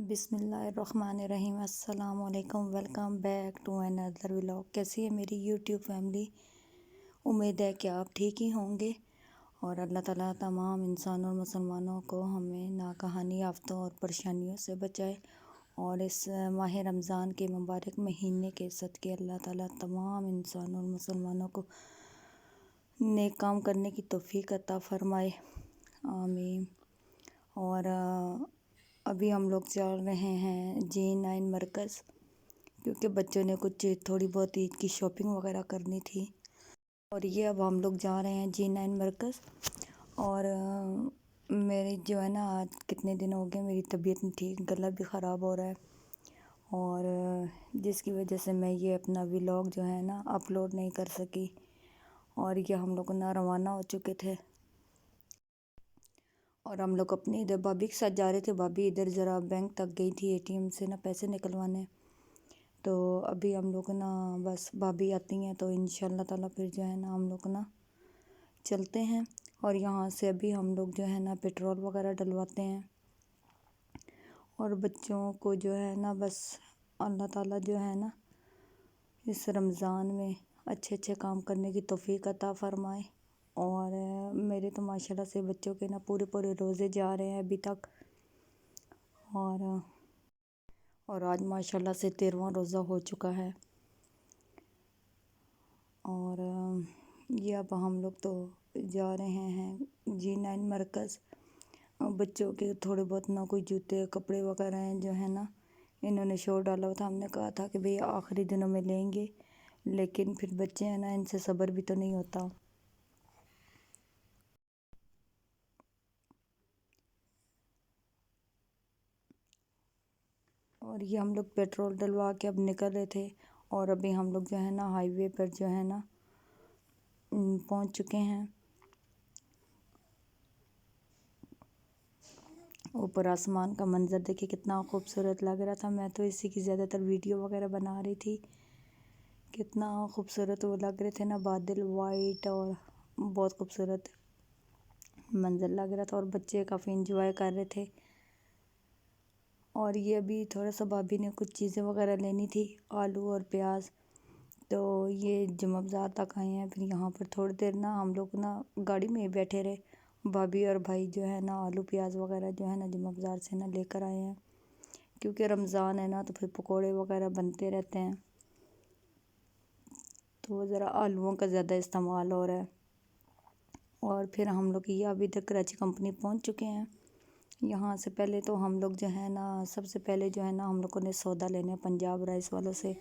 बिस्मिल्लाहिर्रहमानिर्रहीम अस्सलाम वालेकुम। Welcome back to another vlog. कैसी है मेरी यूट्यूब फैमिली? उम्मीद है कि आप ठीक ही होंगे और अल्लाह ताला तमाम इंसानों और मुसलमानों को हमें नाकहानी आफतों और परेशानियों से बचाए। और इस माह रमज़ान के मुबारक महीने के सदक़े अल्लाह ताला तमाम इंसानों और मुसलमानों को नेक काम करने की तौफीक अता फ़रमाए, आमीन। और अभी हम लोग चल रहे हैं G9 मरकज़, क्योंकि बच्चों ने कुछ थोड़ी बहुत ईद की शॉपिंग वगैरह करनी थी। और ये अब हम लोग जा रहे हैं G9 मरकज़। और मेरी जो है ना, आज कितने दिन हो गए मेरी तबीयत नहीं ठीक, गला भी ख़राब हो रहा है, और जिसकी वजह से मैं ये अपना व्लॉग जो है ना अपलोड नहीं कर सकी। और ये हम लोग ना रवाना हो चुके थे और हम लोग अपनी इधर भाभी के साथ जा रहे थे। भाभी इधर ज़रा बैंक तक गई थी एटीएम से ना पैसे निकलवाने। तो अभी हम लोग ना बस भाभी आती हैं तो इंशाल्लाह ताला फिर जो है ना हम लोग ना चलते हैं। और यहाँ से अभी हम लोग जो है ना पेट्रोल वगैरह डलवाते हैं। और बच्चों को जो है ना बस अल्लाह ताला जो है ना इस रमज़ान में अच्छे अच्छे काम करने की तौफीक अता फ़रमाए। और मेरे तो माशाल्लाह से बच्चों के ना पूरे पूरे रोज़े जा रहे हैं अभी तक। और आज माशाल्लाह से 13वां रोज़ा हो चुका है। और ये अब हम लोग तो जा रहे हैं G9 मरकज़। बच्चों के थोड़े बहुत ना कोई जूते कपड़े वगैरह हैं जो है ना, इन्होंने शोर डाला हुआ था। हमने कहा था कि भैया आखिरी दिनों में लेंगे, लेकिन फिर बच्चे हैं ना, इनसे सब्र भी तो नहीं होता। और ये हम लोग पेट्रोल डलवा के अब निकल रहे थे। और अभी हम लोग जो है ना हाईवे पर जो है ना पहुंच चुके हैं। ऊपर आसमान का मंज़र देखिए कितना खूबसूरत लग रहा था। मैं तो इसी की ज़्यादातर वीडियो वगैरह बना रही थी। कितना खूबसूरत वो लग रहे थे ना, बादल वाइट, और बहुत खूबसूरत मंज़र लग रहा था। और बच्चे काफ़ी इंजॉय कर रहे थे। और ये अभी थोड़ा सा भाभी ने कुछ चीज़ें वगैरह लेनी थी, आलू और प्याज। तो ये जुमा बाज़ार तक आए हैं। फिर यहाँ पर थोड़ी देर ना हम लोग ना गाड़ी में ही बैठे रहे। भाभी और भाई जो है ना आलू प्याज वगैरह जो है ना जुमा बाज़ार से ना लेकर आए हैं, क्योंकि रमज़ान है ना तो फिर पकोड़े वगैरह बनते रहते हैं, तो ज़रा आलूओं का ज़्यादा इस्तेमाल हो रहा है। और फिर हम लोग ये अभी तक कराची कंपनी पहुँच चुके हैं। यहाँ से पहले तो हम लोग जो है ना सबसे पहले जो है ना हम लोगों ने सौदा लेने पंजाब राइस वालों से।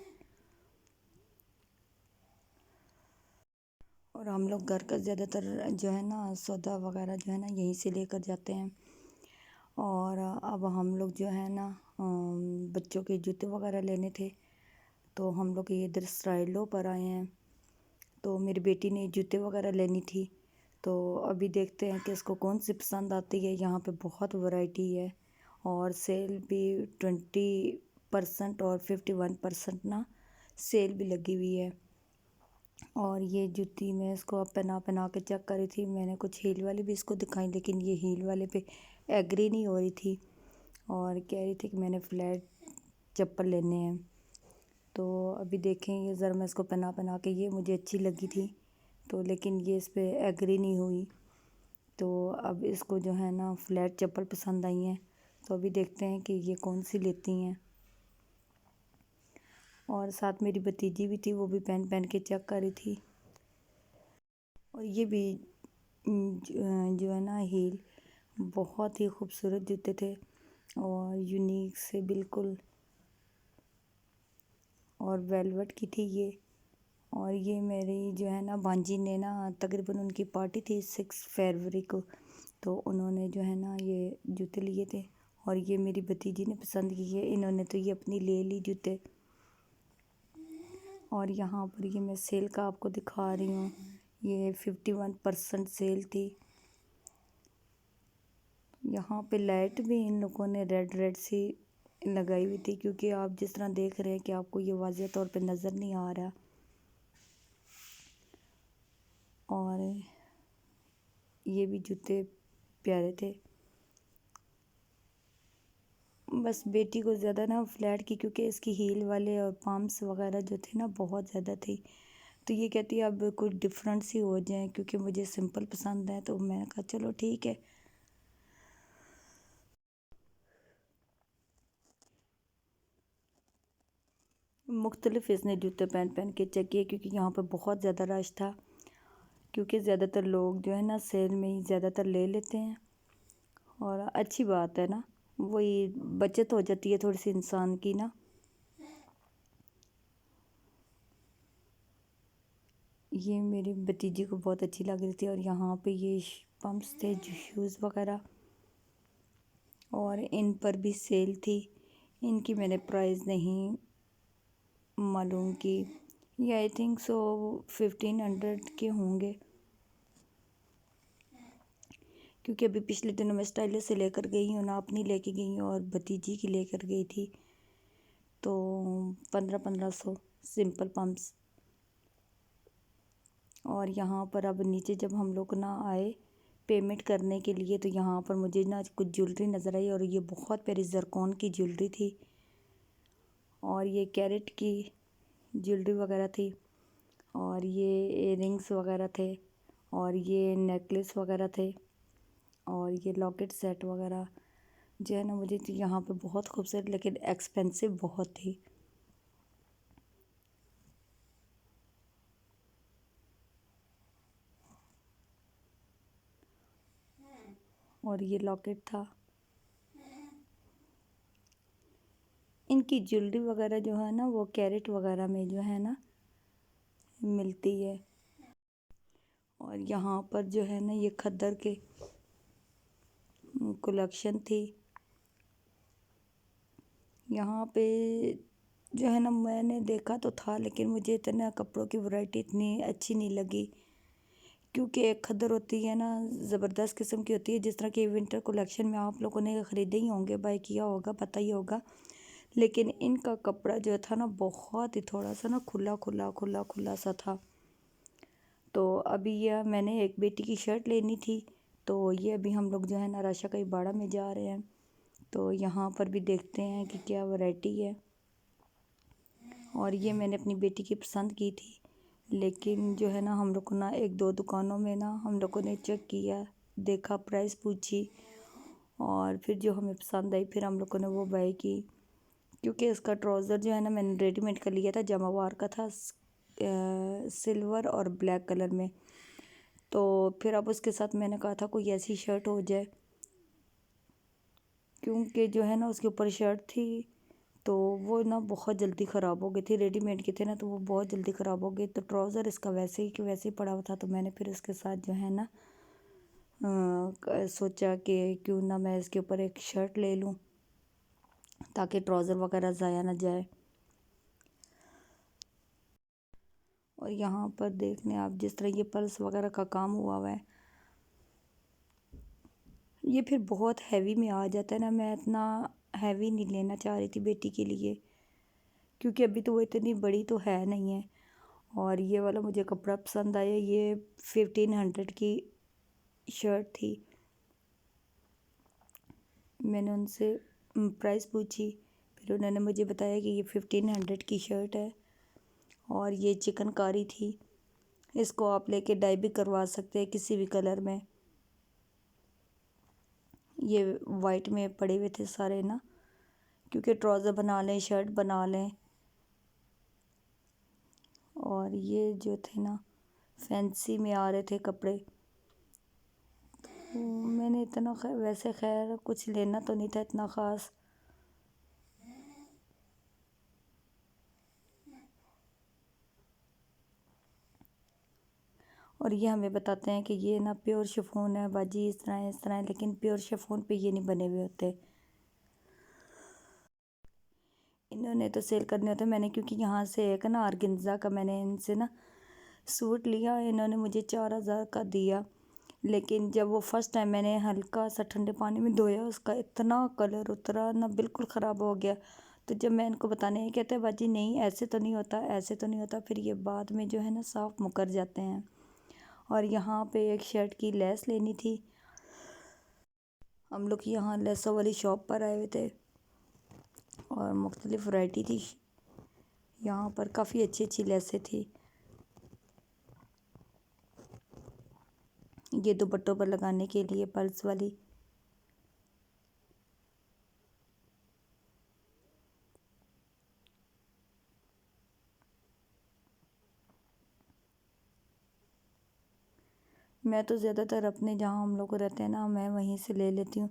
और हम लोग घर का ज़्यादातर जो है ना सौदा वगैरह जो है ना यहीं से लेकर जाते हैं। और अब हम लोग जो है ना बच्चों के जूते वगैरह लेने थे, तो हम लोग ये इधर स्टाइलो पर आए हैं। तो मेरी बेटी ने जूते वगैरह लेनी थी, तो अभी देखते हैं कि इसको कौन सी पसंद आती है। यहाँ पे बहुत वैरायटी है और सेल भी 20% और 51% ना सेल भी लगी हुई है। और ये जूती मैं इसको अब पहना पहना के चेक कर रही थी। मैंने कुछ हील वाली भी इसको दिखाई, लेकिन ये हील वाले पे एग्री नहीं हो रही थी और कह रही थी कि मैंने फ्लैट चप्पल लेने हैं। तो अभी देखें, ये ज़रा मैं इसको पहना पहना के, ये मुझे अच्छी लगी थी तो, लेकिन ये इस पर एग्री नहीं हुई। तो अब इसको जो है ना फ्लैट चप्पल पसंद आई हैं, तो अभी देखते हैं कि ये कौन सी लेती हैं। और साथ मेरी भतीजी भी थी, वो भी पहन पहन के चेक कर रही थी। और ये भी जो है ना हील बहुत ही खूबसूरत जूते थे और यूनिक से बिल्कुल, और वेलवेट की थी ये। और ये मेरी जो है ना भांजी ने ना तकरीबन उनकी पार्टी थी 6 फरवरी को, तो उन्होंने जो है ना ये जूते लिए थे। और ये मेरी भतीजी ने पसंद किए, इन्होंने तो ये अपनी ले ली जूते। और यहाँ पर ये मैं सेल का आपको दिखा रही हूँ, ये 51% सेल थी। यहाँ पे लाइट भी इन लोगों ने रेड रेड सी लगाई हुई थी, क्योंकि आप जिस तरह देख रहे हैं कि आपको ये वाज़ेह तौर पे नज़र नहीं आ रहा। और ये भी जूते प्यारे थे, बस बेटी को ज़्यादा ना फ्लैट की, क्योंकि इसकी हील वाले और पम्प्स वगैरह जो थे ना बहुत ज़्यादा थी। तो ये कहती है अब कुछ डिफरेंट सी हो जाए, क्योंकि मुझे सिंपल पसंद है। तो मैंने कहा चलो ठीक है। मुख्तलिफ इसने जूते पहन पहन के चेक किए, क्योंकि यहाँ पर बहुत ज़्यादा रश था। क्योंकि ज़्यादातर लोग जो है ना सेल में ही ज़्यादातर ले लेते हैं, और अच्छी बात है ना, वही बचत हो जाती है थोड़ी सी इंसान की ना। ये मेरी भतीजी को बहुत अच्छी लग रही थी। और यहाँ पे ये पम्प्स थे, जो शूज़ वगैरह, और इन पर भी सेल थी। इनकी मैंने प्राइस नहीं मालूम की। ये आई थिंक सो 1500 के होंगे, क्योंकि अभी पिछले दिनों मैं स्टाइलिश से लेकर गई हूँ ना, अपनी लेके गई हूँ और भतीजी की लेकर गई थी। तो 1500 सिंपल पम्प्स। और यहाँ पर अब नीचे जब हम लोग ना आए पेमेंट करने के लिए, तो यहाँ पर मुझे ना कुछ ज्वेलरी नज़र आई, और ये बहुत प्यारी जरकॉन की ज्वेलरी थी, और ये कैरेट की ज्वेलरी वगैरह थी, और ये इयररिंग्स वगैरह थे, और ये नेकलेस वगैरह थे, और ये लॉकेट सेट वगैरह जो है ना, मुझे तो यहाँ पे बहुत खूबसूरत, लेकिन एक्सपेंसिव बहुत थी। और ये लॉकेट था। इनकी ज्वेलरी वगैरह जो है ना, वो कैरेट वगैरह में जो है ना मिलती है। और यहाँ पर जो है ना, ये खद्दर के कलेक्शन थी। यहाँ पे जो है ना, मैंने देखा तो था, लेकिन मुझे इतना कपड़ों की वैरायटी इतनी अच्छी नहीं लगी, क्योंकि एक खद्दर होती है ना, ज़बरदस्त किस्म की होती है। जिस तरह की विंटर कलेक्शन में आप लोगों ने ख़रीदे ही होंगे, बाय किया होगा, पता ही होगा। लेकिन इनका कपड़ा जो था ना, बहुत ही थोड़ा सा ना खुला खुला खुला खुला सा था। तो अभी यह मैंने एक बेटी की शर्ट लेनी थी, तो ये अभी हम लोग जो है ना राशा कई बाड़ा में जा रहे हैं। तो यहाँ पर भी देखते हैं कि क्या वैरायटी है। और ये मैंने अपनी बेटी की पसंद की थी, लेकिन जो है ना, हम लोग को ना एक दो दुकानों में ना हम लोगों ने चेक किया, देखा, प्राइस पूछी, और फिर जो हमें पसंद आई फिर हम लोगों ने वो बाय की। क्योंकि इसका ट्राउज़र जो है ना, मैंने रेडीमेड का लिया था, जमावार का था, सिल्वर और ब्लैक कलर में। तो फिर अब उसके साथ मैंने कहा था कोई ऐसी शर्ट हो जाए, क्योंकि जो है ना उसके ऊपर शर्ट थी, तो वो ना बहुत जल्दी ख़राब हो गई थी। रेडीमेड के थे ना, तो वो बहुत जल्दी ख़राब हो गई। तो ट्राउज़र इसका वैसे ही कि वैसे ही पड़ा हुआ था, तो मैंने फिर उसके साथ जो है ना सोचा कि क्यों ना मैं इसके ऊपर एक शर्ट ले लूँ, ताकि ट्राउज़र वगैरह ज़ाया ना जाए। और यहाँ पर देख लें आप, जिस तरह ये पर्स वगैरह का काम हुआ है, ये फिर बहुत हैवी में आ जाता है ना। मैं इतना हैवी नहीं लेना चाह रही थी बेटी के लिए, क्योंकि अभी तो वो इतनी बड़ी तो है नहीं है। और ये वाला मुझे कपड़ा पसंद आया। ये 1500 की शर्ट थी। मैंने उनसे प्राइस पूछी, फिर उन्होंने मुझे बताया कि ये 1500 की शर्ट है, और ये चिकनकारी थी। इसको आप लेके डाई भी करवा सकते हैं किसी भी कलर में। ये वाइट में पड़े हुए थे सारे ना, क्योंकि ट्राउज़र बना लें, शर्ट बना लें। और ये जो थे ना फैंसी में आ रहे थे कपड़े, तो मैंने इतना वैसे खैर कुछ लेना तो नहीं था इतना ख़ास। और ये हमें बताते हैं कि ये ना प्योर शिफॉन है बाजी, इस तरह है, लेकिन प्योर शिफॉन पे ये नहीं बने हुए होते। इन्होंने तो सेल करने होते। मैंने क्योंकि यहाँ से एक ना ऑर्गेन्जा का मैंने इनसे ना सूट लिया, इन्होंने मुझे 4000 का दिया। लेकिन जब वो फर्स्ट टाइम मैंने हल्का सा ठंडे पानी में धोया, उसका इतना कलर उतरा ना, बिल्कुल ख़राब हो गया। तो जब मैं इनको बताने कहते हैं बाजी नहीं ऐसे तो नहीं होता, ऐसे तो नहीं होता, फिर ये बाद में जो है ना साफ मुकर जाते हैं। और यहाँ पे एक शर्ट की लेस लेनी थी। हम लोग यहाँ लेसों वाली शॉप पर आए हुए थे, और मुख्तलिफ़ वैरायटी थी यहाँ पर। काफ़ी अच्छी अच्छी लेसें थी। ये दुपट्टों पर लगाने के लिए पर्ल्स वाली। मैं तो ज़्यादातर अपने जहाँ हम लोग रहते हैं ना, मैं वहीं से ले लेती हूँ,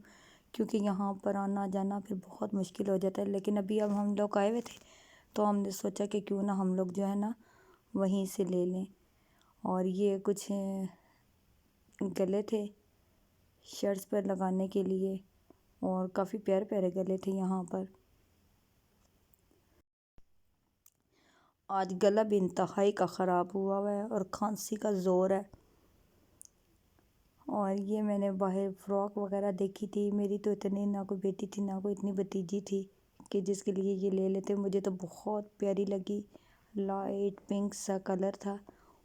क्योंकि यहाँ पर आना जाना फिर बहुत मुश्किल हो जाता है। लेकिन अभी अब हम लोग आए हुए थे तो हमने सोचा कि क्यों ना हम लोग जो है ना वहीं से ले लें। और ये कुछ गले थे शर्ट्स पर लगाने के लिए, और काफ़ी प्यारे प्यारे गले थे यहाँ पर। आज गला भी इंतहाई का ख़राब हुआ है और खांसी का ज़ोर है। और ये मैंने बाहर फ़्रॉक वगैरह देखी थी। मेरी तो इतनी ना कोई बेटी थी ना कोई इतनी भतीजी थी कि जिसके लिए ये ले लेते। मुझे तो बहुत प्यारी लगी। लाइट पिंक सा कलर था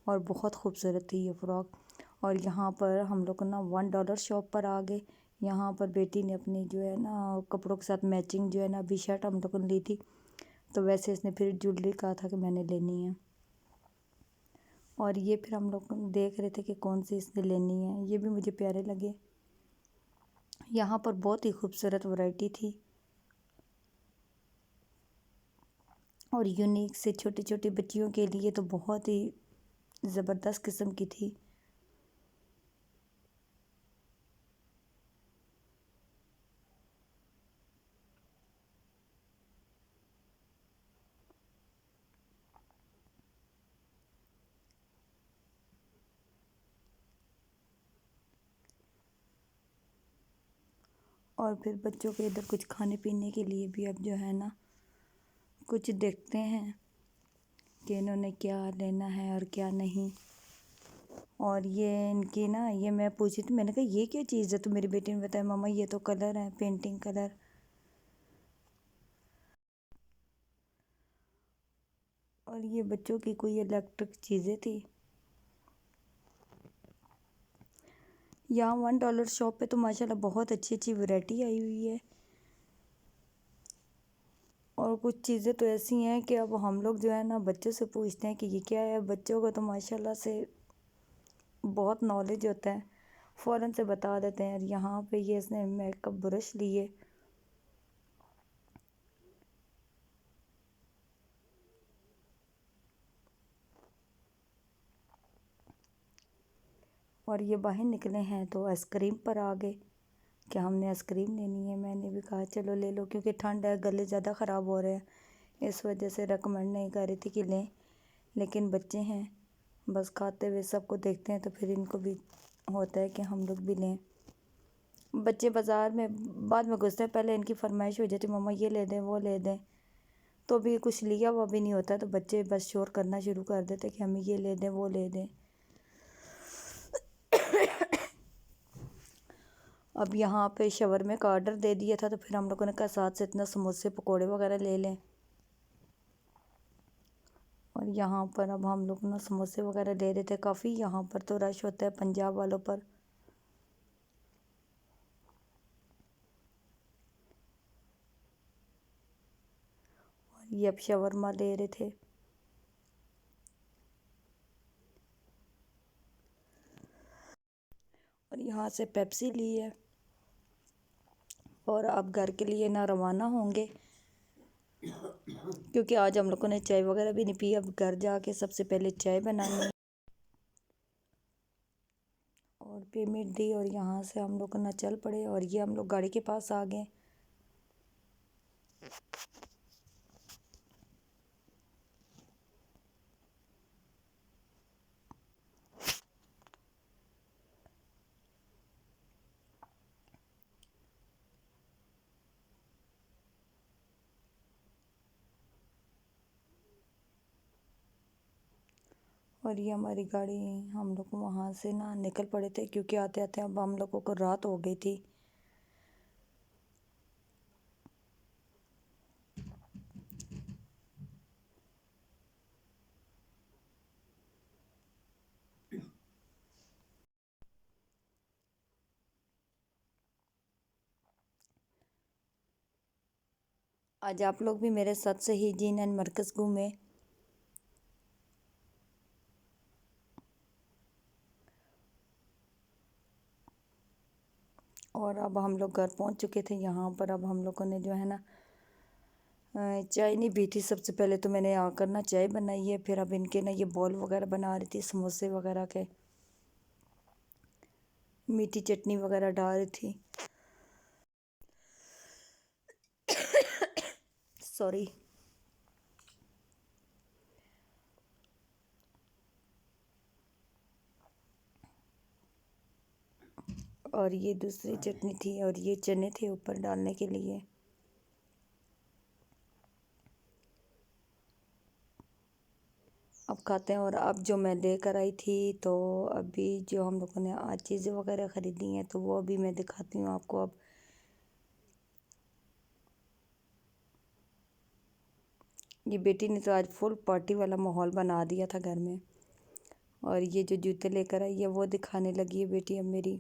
और बहुत खूबसूरत थी ये फ़्रॉक। और यहाँ पर हम लोग ना $1 शॉप पर आ गए। यहाँ पर बेटी ने अपनी जो है ना कपड़ों के साथ मैचिंग जो है ना अभी शर्ट हम लोगों ने ली थी, तो वैसे इसने फिर ज्वेलरी कहा था कि मैंने लेनी है। और ये फिर हम लोग देख रहे थे कि कौन सी इसने लेनी है। ये भी मुझे प्यारे लगे। यहाँ पर बहुत ही खूबसूरत वैरायटी थी और यूनिक से छोटी छोटी बच्चियों के लिए तो बहुत ही ज़बरदस्त किस्म की थी। और फिर बच्चों के इधर कुछ खाने पीने के लिए भी अब जो है ना कुछ देखते हैं कि इन्होंने क्या लेना है और क्या नहीं। और ये इनकी ना, ये मैं पूछी थी, मैंने कहा ये क्या चीज़ है, तो मेरी बेटी ने बताया मम्मा ये तो कलर है, पेंटिंग कलर। और ये बच्चों की कोई इलेक्ट्रिक चीज़ें थी। यहाँ $1 शॉप पे तो माशाल्लाह बहुत अच्छी अच्छी वैरायटी आई हुई है। और कुछ चीज़ें तो ऐसी हैं कि अब हम लोग जो है ना बच्चों से पूछते हैं कि ये क्या है। बच्चों को तो माशाल्लाह से बहुत नॉलेज होता है, फ़ौरन से बता देते हैं। यहाँ पे ये इसने मेकअप ब्रश लिए। और ये बाहर निकले हैं तो आइसक्रीम पर आ गए कि हमने आइसक्रीम लेनी है। मैंने भी कहा चलो ले लो, क्योंकि ठंड है, गले ज़्यादा ख़राब हो रहे हैं, इस वजह से रेकमेंड नहीं कर रही थी कि लें। लेकिन बच्चे हैं, बस खाते हुए सबको देखते हैं तो फिर इनको भी होता है कि हम लोग भी लें। बच्चे बाज़ार में बाद में घुसते हैं, पहले इनकी फरमाइश हो जाती मम्मा ये ले दें वो ले दें, तो भी कुछ लिया हुआ भी नहीं होता, तो बच्चे बस शोर करना शुरू कर देते कि हमें ये ले दें वो ले दें। अब यहाँ पे शवरमे का ऑर्डर दे दिया था, तो फिर हम लोगों ने कहा साथ से इतना समोसे पकोड़े वगैरह ले लें। और यहाँ पर अब हम लोग ना समोसे वगैरह ले रहे थे। काफ़ी यहाँ पर तो रश होता है पंजाब वालों पर। और ये अब शवरमा ले रहे थे। और यहाँ से पेप्सी ली है। और अब घर के लिए ना रवाना होंगे, क्योंकि आज हम लोगों ने चाय वगैरह भी नहीं पी। अब घर जाके सबसे पहले चाय बनानी है। और पेमेंट दी और यहाँ से हम लोग ना चल पड़े। और ये हम लोग गाड़ी के पास आ गए। और ये हमारी गाड़ी, हम लोग वहाँ से ना निकल पड़े थे, क्योंकि आते आते अब हम लोगों को रात हो गई थी। आज आप लोग भी मेरे साथ सही जीन एंड मरकज़ घूमे। और अब हम लोग घर पहुंच चुके थे। यहाँ पर अब हम लोगों ने जो है ना चाय नहीं पी थी। सबसे पहले तो मैंने आकर ना चाय बनाई है, फिर अब इनके ना ये बॉल वगैरह बना रही थी समोसे वगैरह के, मीठी चटनी वगैरह डाल रही थी। सॉरी। और ये दूसरी चटनी थी और ये चने थे ऊपर डालने के लिए। अब खाते हैं। और अब जो मैं लेकर आई थी, तो अभी जो हम लोगों ने आज चीज़ें वगैरह ख़रीदी हैं तो वो अभी मैं दिखाती हूँ आपको। अब ये बेटी ने तो आज फुल पार्टी वाला माहौल बना दिया था घर में। और ये जो जूते लेकर आई है वो दिखाने लगी है बेटी अब मेरी।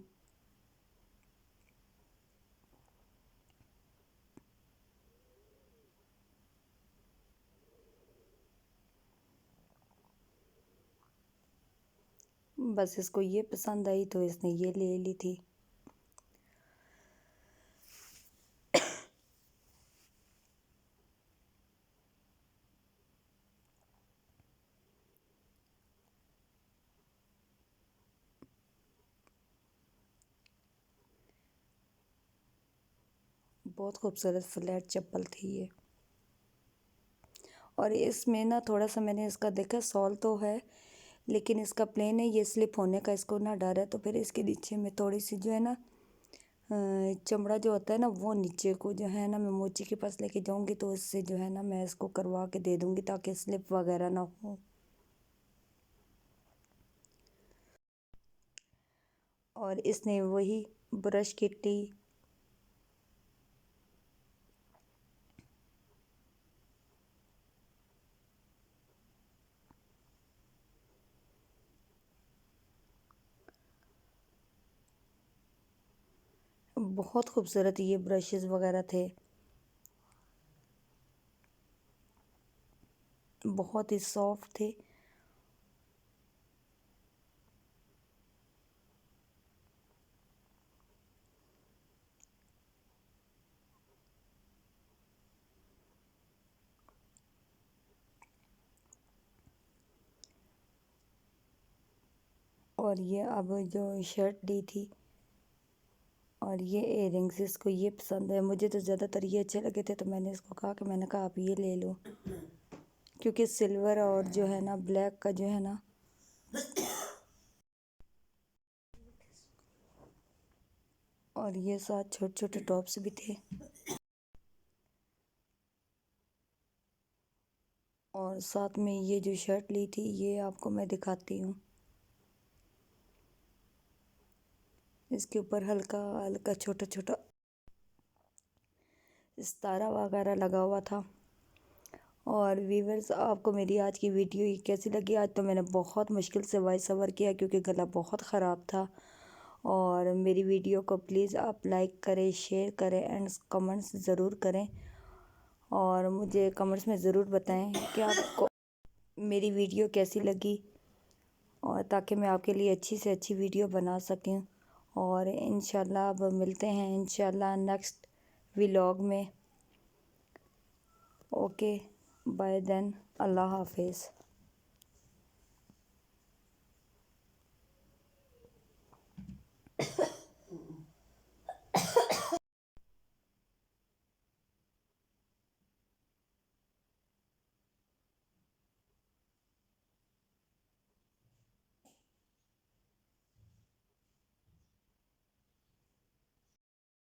बस इसको ये पसंद आई तो इसने ये ले ली थी। बहुत खूबसूरत फ्लैट चप्पल थी ये। और इसमें ना थोड़ा सा मैंने इसका देखा, सॉल तो है लेकिन इसका प्लेन है, ये स्लिप होने का इसको ना डर है। तो फिर इसके नीचे में थोड़ी सी जो है ना चमड़ा जो होता है ना वो नीचे को जो है ना मैं मोची के पास लेके जाऊंगी तो इससे जो है ना मैं इसको करवा के दे दूंगी ताकि स्लिप वगैरह ना हो। और इसने वही ब्रश किट्टी। बहुत खूबसूरत ये ब्रशेस वगैरह थे, बहुत ही सॉफ्ट थे। और ये अब जो शर्ट दी थी और ये इयररिंग्स इसको ये पसंद है। मुझे तो ज़्यादातर ये अच्छे लगे थे तो मैंने इसको कहा कि मैंने कहा आप ये ले लो, क्योंकि सिल्वर और जो है ना ब्लैक का जो है ना। और ये साथ छोटे छोटे टॉप्स भी थे। और साथ में ये जो शर्ट ली थी ये आपको मैं दिखाती हूँ। इसके ऊपर हल्का हल्का छोटा छोटा सितारा वगैरह लगा हुआ था। और व्यूअर्स, आपको मेरी आज की वीडियो ये कैसी लगी? आज तो मैंने बहुत मुश्किल से वॉइस ओवर किया क्योंकि गला बहुत ख़राब था। और मेरी वीडियो को प्लीज़ आप लाइक करें, शेयर करें एंड कमेंट्स ज़रूर करें। और मुझे कमेंट्स में ज़रूर बताएं कि आपको मेरी वीडियो कैसी लगी, और ताकि मैं आपके लिए अच्छी से अच्छी वीडियो बना सकूं। और इंशाल्लाह अब मिलते हैं इंशाल्लाह नेक्स्ट व्लॉग में। ओके, बाय देन, अल्लाह हाफिज़।